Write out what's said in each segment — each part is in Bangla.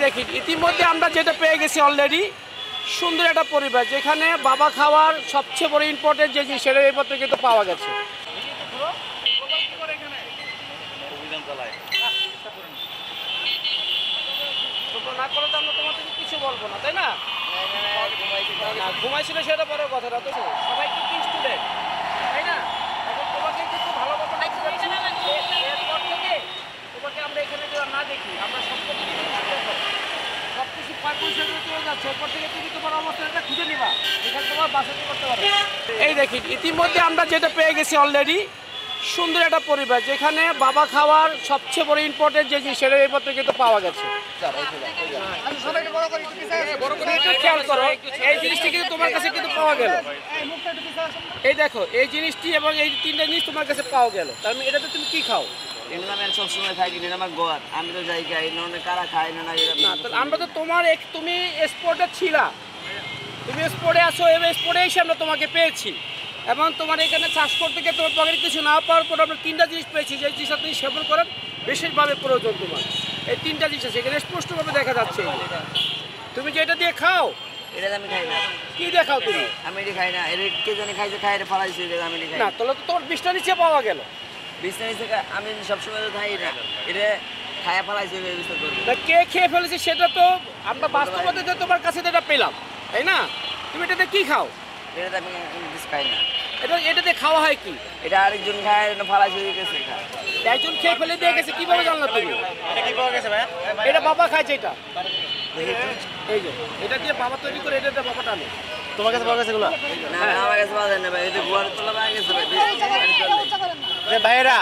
দেখি ইতিমধ্যে আমরা যেটা পেয়ে গেছি অলরেডি সুন্দর একটা পরিবেশ, যেখানে বাবা খাওয়ার সবচেয়ে বড় ইম্পর্টেন্ট যে জিনিস সেটা এই পত্রে কিন্তু পাওয়া গেছে। না করে তো আমরা তোমাদেরকে কিছু বলবো না, তাই না? ঘুমাইছিল সেটা বড় কথা না, তো সবাই কিন্তু স্টুডেন্ট, তাই না? এখন তোমাকে কিন্তু ভালোভাবে এরপর থেকে তোমাকে আমরা এখানে না দেখি, আমরা সব কিছু চলে যাচ্ছে, এরপর থেকে তুমি তোমার অবস্থাটা খুঁজে নিবা, এখানে তোমার বাসাটি করতে পারবে। এই দেখি ইতিমধ্যে আমরা যেটা পেয়ে গেছি অলরেডি সুন্দর একটা পরিবেশ, যেখানে বাবা খাওয়ার সবচেয়ে বড় ইম্পর্টেন্ট যে জিনিস সেটা এই পত্রে কিন্তু পাওয়া গেছে। খেয়াল করো, এই জিনিসটি কিন্তু তোমার কাছে কিন্তু পাওয়া গেল। এই দেখো এই জিনিসটি এবং এই তিনটা জিনিস তোমার কাছে পাওয়া গেল, তার মানে এটাতে তুমি কি খাও? সবসময় থাকি আমার গোয়ার, আমি তো যাই খাই না, কারা খাই না। আমরা তো তোমার তুমি স্পোর্টে ছিলা, তুমি স্পোর্টে আছো, এবং স্পোর্টে এসে আমরা তোমাকে পেয়েছি, এবং তোমার এখানে চাষ করতে গিয়ে তোমার পকেটে কিছু না পাওয়ার পর আমরা তিনটা জিনিস পেয়েছি, যে জিনিসটা তুমি সেবন করেন বিশেষভাবে প্রয়োজন তোমার। এই তিনটা জিনিস আছে এখানে স্পষ্টভাবে দেখা যাচ্ছে। তুমি যে এটা দিয়ে খাও, এটা আমি খাই না। কি দিয়ে খাও তুমি? আমি এটা খাই না, এটা কে জানি খাইছে, খাই এটা ফালাইছে, আমি খাই না। তাহলে তো তোর বিছটা নিচে পাওয়া গেল। বিছনা নিচে আমি সবসময় তো খাই না, এটা খায়া ফালাইছে। কে খেয়ে ফেলেছে সেটা তো আমরা বাস্তবতা তোমার কাছে যেটা পেলাম, তাই না? তুমি এটাতে কি খাও? এটাতে আমি খাই না। এটাতে খাওয়া হয় কি? এটা আরেকজন খায়, ফালাইছে হয়ে গেছে। একজন খেয়ে ফেলে দিয়ে গেছে, কিভাবে জানলা তুমি? এটা কি পাওয়া গেছে ভাই? এটা বাবা খাইছে। এটা এই যে এটা দিয়ে বাবা তৈরি করে, এটা বাবা টানে। তোমার কাছে পাওয়া গেছে এগুলো? না আমার কাছে পাওয়া যায় না ভাই, এটা গোয়ার তোলা পাওয়া গেছে ভাই। ভাইয়েরা,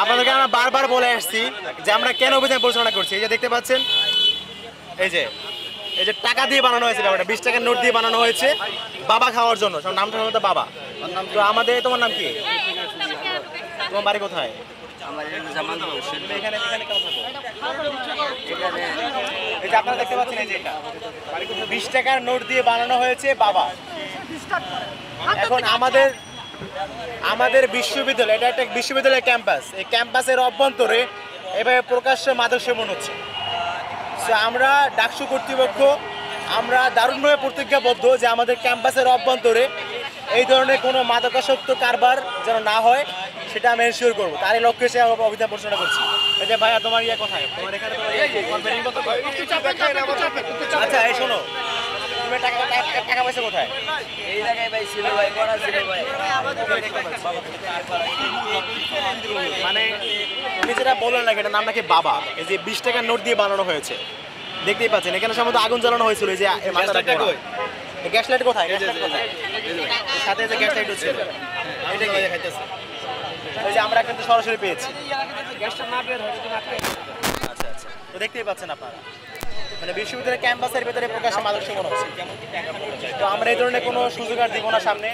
আপনাদেরকে আমরা বারবার বলে আসছি যে আমরা কেন অভিযান পরিচালনা করছি। এই যে দেখতে পাচ্ছেন, এই যে টাকা দিয়ে বানানো হয়েছে, ব্যাপারটা 20 টাকার নোট দিয়ে বানানো হয়েছে বাবা খাওয়ার জন্য। সব নামটা হলো বাবা। তো আমাদের, তোমার নাম কি? তোমার বাড়ি কোথায়? এই যে আপনারা দেখতে পাচ্ছেন, এই যে এটা 20 টাকার নোট দিয়ে বানানো হয়েছে বাবা। এখন আমাদের বিশ্ববিদ্যালয়, এটা একটা বিশ্ববিদ্যালয়ের ক্যাম্পাস, এই ক্যাম্পাসের অভ্যন্তরে এভাবে প্রকাশ্যে মাদক সেবন হচ্ছে। সো আমরা ডাকসু কর্তৃপক্ষ আমরা দারুণভাবে প্রতিজ্ঞাবদ্ধ যে আমাদের ক্যাম্পাসের অভ্যন্তরে এই ধরনের কোনো মাদকাসক্ত কারবার যেন না হয়, সেটা আমি এনশিওর করবো। তারই লক্ষ্যে সে অভিযান পরিচালনা করছি। এই যে ভাইয়া, তোমার ইয়ে কোথায়? তোমার এখানে আচ্ছা, এই শোনো, তুমি টাকা পয়সা কোথায়? এই জায়গায় ভাই ছিল ভাই, করা ছিল ভাই। মানে তুমি যেটা বললেন না, এটার নাম নাকি বাবা। এই যে 20 টাকার নোট দিয়ে বানানো হয়েছে, দেখতেই পাচ্ছেন। এখানে সম্ভবত আগুন জ্বালানো হয়েছিল। এই যে গ্যাস লাইট কোথায়? সাথে যে গ্যাস লাইট ছিল, এটা কি খাইতেছে? এই যে আমরা কিন্তু সরাসরি পেয়েছি। আচ্ছা আচ্ছা, তো দেখতেই পাচ্ছেন আপনারা, মানে বিশ্ববিদ্যালয়ের ক্যাম্পাসের ভেতরে প্রকাশ্যে মাদক সেবন হচ্ছে। তো আমরা এই ধরনের কোনো সুযোগ আর দিব না সামনে।